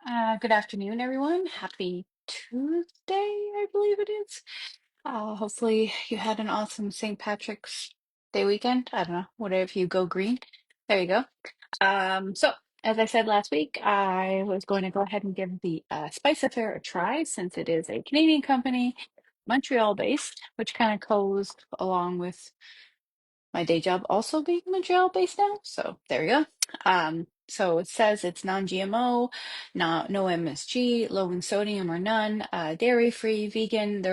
Good afternoon, everyone. Happy Tuesday, I believe it is. Hopefully you had an awesome St. Patrick's Day weekend. I don't know, whatever if you go green. There you go. So as I said last week, I was going to go ahead and give the Spice Affair a try since it is a Canadian company, Montreal based, which kind of goes along with my day job also being Montreal based now. So there you go. So it says it's non-GMO, no MSG, low in sodium or none, dairy free, vegan.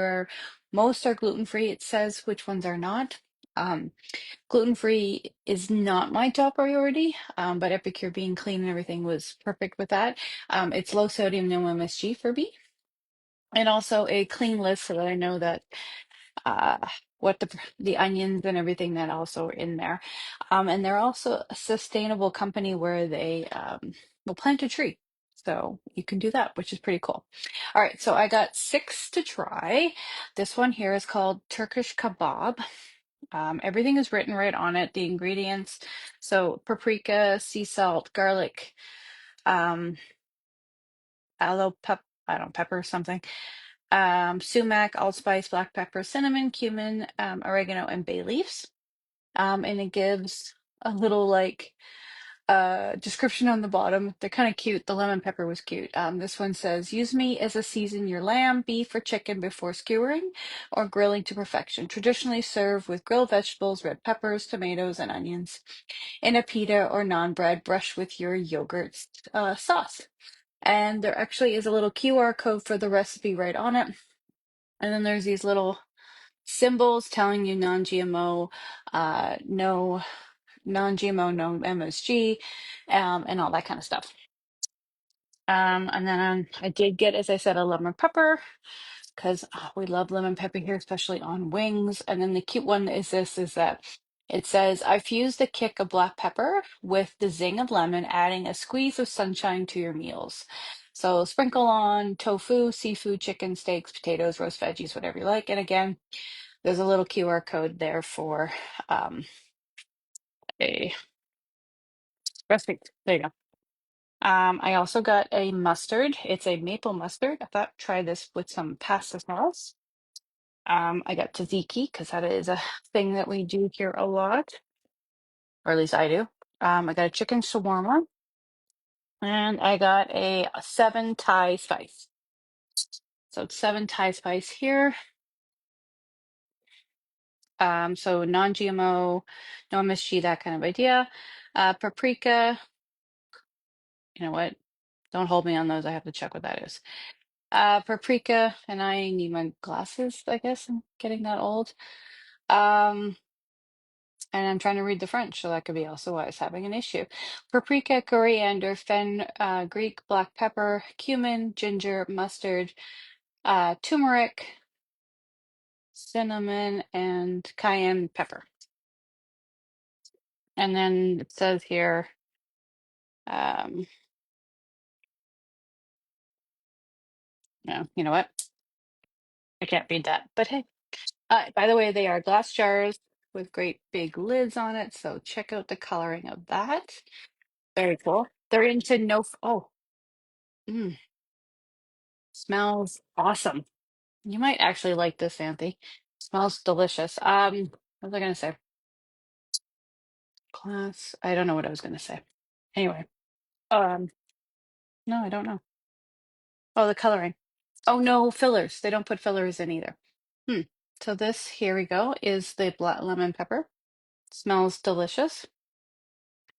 Most are gluten free. It says which ones are not. Gluten free is not my top priority, but Epicure being clean and everything was perfect with that. It's low sodium, no MSG for me, and also a clean list so that I know that uh what the onions and everything that also are in there. And they're also a sustainable company where they will plant a tree. So you can do that, which is pretty cool. All right, so I got six to try. This one here is called Turkish kebab. Everything is written right on it, the ingredients. So paprika, sea salt, garlic, um, aloe I don't know, pepper something, sumac, allspice, black pepper, cinnamon, cumin, oregano, and bay leaves. And it gives a little like description on the bottom. They're kind of cute. The lemon pepper was cute. This one says, use me as a season your lamb, beef, or chicken before skewering or grilling to perfection. Traditionally served with grilled vegetables, red peppers, tomatoes, and onions. In a pita or naan bread, brush with your yogurt sauce. And there actually is a little QR code for the recipe right on it. And then there's these little symbols telling you non-GMO, no non-GMO, no MSG, and all that kind of stuff. And then I did get, as I said, a lemon pepper because we love lemon pepper here, especially on wings. And then the cute one is that it says, I fuse the kick of black pepper with the zing of lemon, adding a squeeze of sunshine to your meals. So sprinkle on tofu, seafood, chicken, steaks, potatoes, roast veggies, whatever you like. And again, there's a little QR code there for a recipe. There you go. I also got a mustard. It's a maple mustard. I thought try this with some pasta sauce. I got tzatziki because that is a thing that we do here a lot, or at least I do. I got a chicken shawarma, and I got a seven Thai spice. So it's seven Thai spice here. So non-GMO, no MSG, that kind of idea. Paprika. You know what? Don't hold me on those. I have to check what that is. Paprika, and I need my glasses, I guess. I'm getting that old. Um, and I'm trying to read the French, so that could be also why I was having an issue. Paprika, coriander, Greek black pepper, cumin, ginger, mustard, turmeric, cinnamon, and cayenne pepper. And then it says here, um, no, you know what? I can't read that. But hey, by the way, they are glass jars with great big lids on it, so check out the coloring of that. Very cool. They're into oh, mm, smells awesome. You might actually like this, Anthy. Smells delicious. What was I gonna say? Class. I don't know what I was gonna say. Anyway, um, no, I don't know. Oh, the coloring. Oh, no fillers. They don't put fillers in either. Hmm. So this, here we go, is the black lemon pepper. Smells delicious.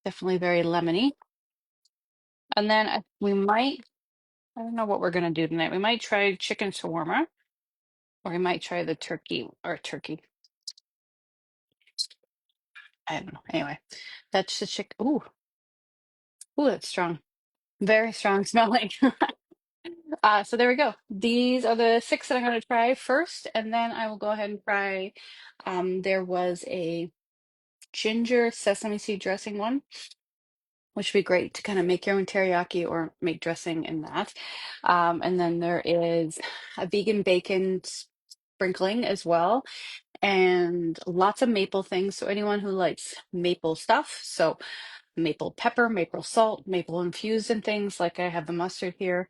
Definitely very lemony. And then I don't know what we're gonna do tonight. We might try chicken shawarma, or we might try the turkey. I don't know. Anyway, that's the chicken. Ooh, that's strong. Very strong smelling. So there we go. These are the six that I'm going to try first, and then I will go ahead and try. There was a ginger sesame seed dressing one, which would be great to kind of make your own teriyaki or make dressing in that. And then there is a vegan bacon sprinkling as well, and lots of maple things. So anyone who likes maple stuff. So maple pepper, maple salt, maple infused and things. Like I have the mustard here.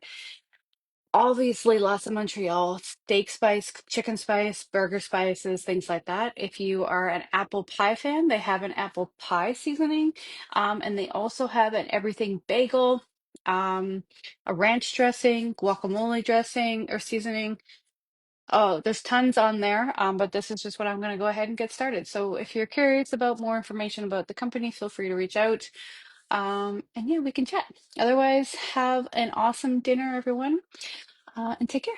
Obviously, lots of Montreal steak spice, chicken spice, burger spices, things like that. If you are an apple pie fan, they have an apple pie seasoning. And they also have an everything bagel, um, a ranch dressing, guacamole dressing or seasoning. Oh, there's tons on there, but this is just what I'm going to go ahead and get started. So if you're curious about more information about the company, feel free to reach out. And yeah, we can chat. Otherwise, have an awesome dinner, everyone, and take care.